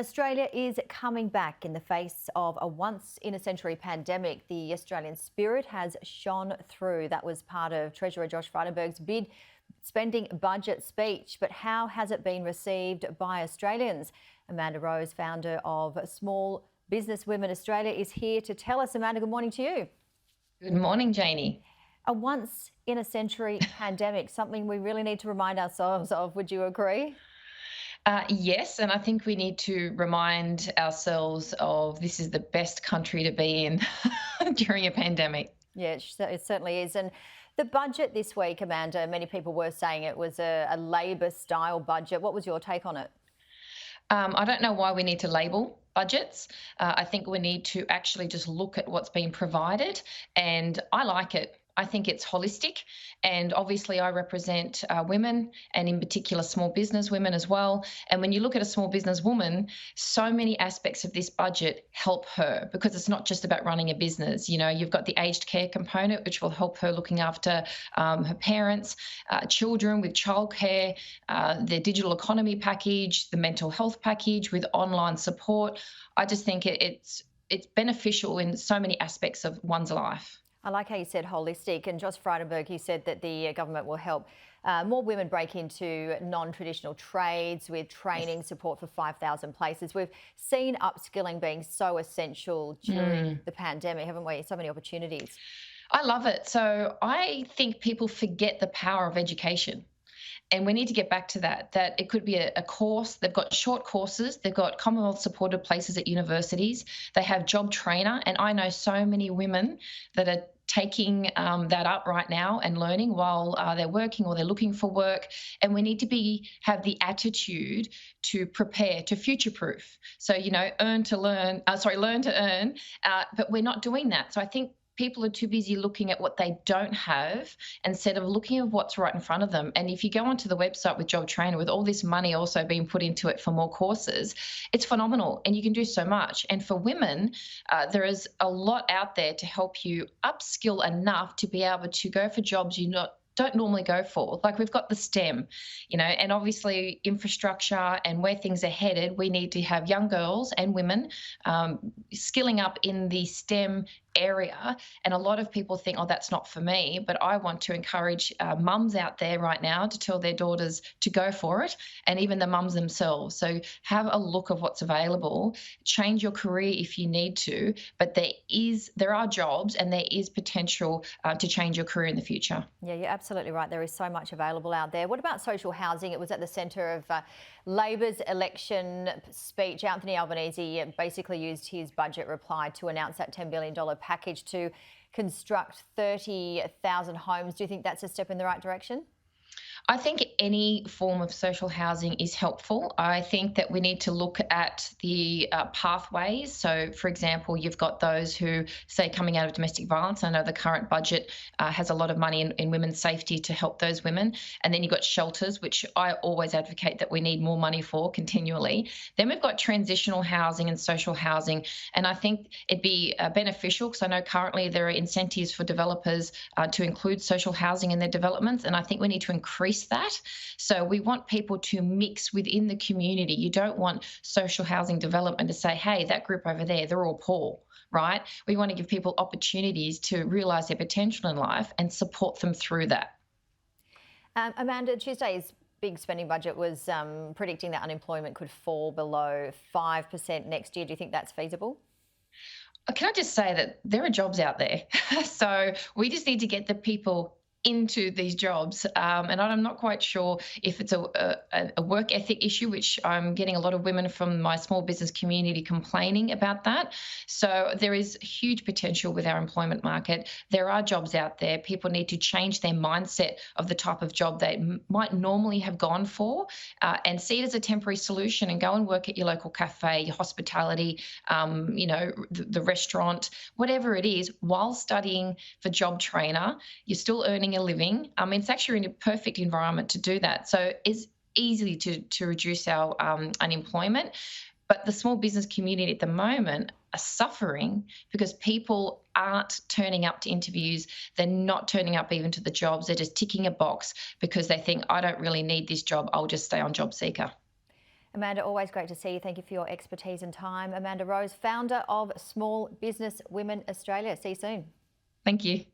Australia is coming back in the face of a once in a century pandemic. The Australian spirit has shone through. That was part of Treasurer Josh Frydenberg's big spending budget speech. But how has it been received by Australians? Amanda Rose, founder of Small Business Women Australia, is here to tell us. Amanda, good morning to you. Good morning, Janie. A once in a century pandemic, something we really need to remind ourselves of. Would you agree? Yes, and I think we need to remind ourselves of this is the best country to be in during a pandemic. Yeah, it certainly is. And the budget this week, Amanda, many people were saying it was a Labor style budget. What was your take on it? I don't know why we need to label budgets. I think we need to actually just look at what's been provided, and I like it. I think it's holistic, and obviously, I represent women, and in particular, small business women as well. And when you look at a small business woman, so many aspects of this budget help her because it's not just about running a business. You know, you've got the aged care component, which will help her looking after her parents, children with childcare, the digital economy package, the mental health package with online support. I just think it's beneficial in so many aspects of one's life. I like how you said holistic. And Josh Frydenberg, he said that the government will help more women break into non-traditional trades with training Yes. support for 5,000 places. We've seen upskilling being so essential during the pandemic, haven't we? So many opportunities. I love it. So I think people forget the power of education. And we need to get back to that it could be a course. They've got short courses. They've got Commonwealth supported places at universities. They have job trainer. And I know so many women that are taking that up right now and learning while they're working or they're looking for work. And we need to have the attitude to prepare, to future proof. So, learn to earn, but we're not doing that. So I think people are too busy looking at what they don't have instead of looking at what's right in front of them. And if you go onto the website with Job Trainer, with all this money also being put into it for more courses, it's phenomenal and you can do so much. And for women, there is a lot out there to help you upskill enough to be able to go for jobs you not don't normally go for. Like we've got the STEM, and obviously infrastructure and where things are headed, we need to have young girls and women skilling up in the STEM area. And a lot of people think, oh, that's not for me. But I want to encourage mums out there right now to tell their daughters to go for it, and even the mums themselves. So have a look of what's available, change your career if you need to, but there are jobs and there is potential to change your career in the future. Yeah, you're absolutely right. There is so much available out there. What about social housing? It was at the centre of Labor's election speech. Anthony Albanese basically used his budget reply to announce that $10 billion package to construct 30,000 homes. Do you think that's a step in the right direction? I think any form of social housing is helpful. I think that we need to look at the pathways. So, for example, you've got those who say coming out of domestic violence. I know the current budget has a lot of money in women's safety to help those women. And then you've got shelters, which I always advocate that we need more money for continually. Then we've got transitional housing and social housing. And I think it'd be beneficial because I know currently there are incentives for developers to include social housing in their developments. And I think we need to increase that. So we want people to mix within the community. You don't want social housing development to say, hey, that group over there, they're all poor, right? We want to give people opportunities to realise their potential in life and support them through that. Amanda, Tuesday's big spending budget was predicting that unemployment could fall below 5% next year. Do you think that's feasible? Can I just say that there are jobs out there? So we just need to get the people into these jobs. And I'm not quite sure if it's a work ethic issue, which I'm getting a lot of women from my small business community complaining about that. So there is huge potential with our employment market. There are jobs out there. People need to change their mindset of the type of job they might normally have gone for and see it as a temporary solution and go and work at your local cafe, your hospitality, the restaurant, whatever it is, while studying for job trainer. You're still earning a living. It's actually in a perfect environment to do that. So it's easy to reduce our unemployment. But the small business community at the moment are suffering because people aren't turning up to interviews. They're not turning up even to the jobs. They're just ticking a box because they think, I don't really need this job. I'll just stay on Job Seeker. Amanda, always great to see you. Thank you for your expertise and time. Amanda Rose, founder of Small Business Women Australia. See you soon. Thank you.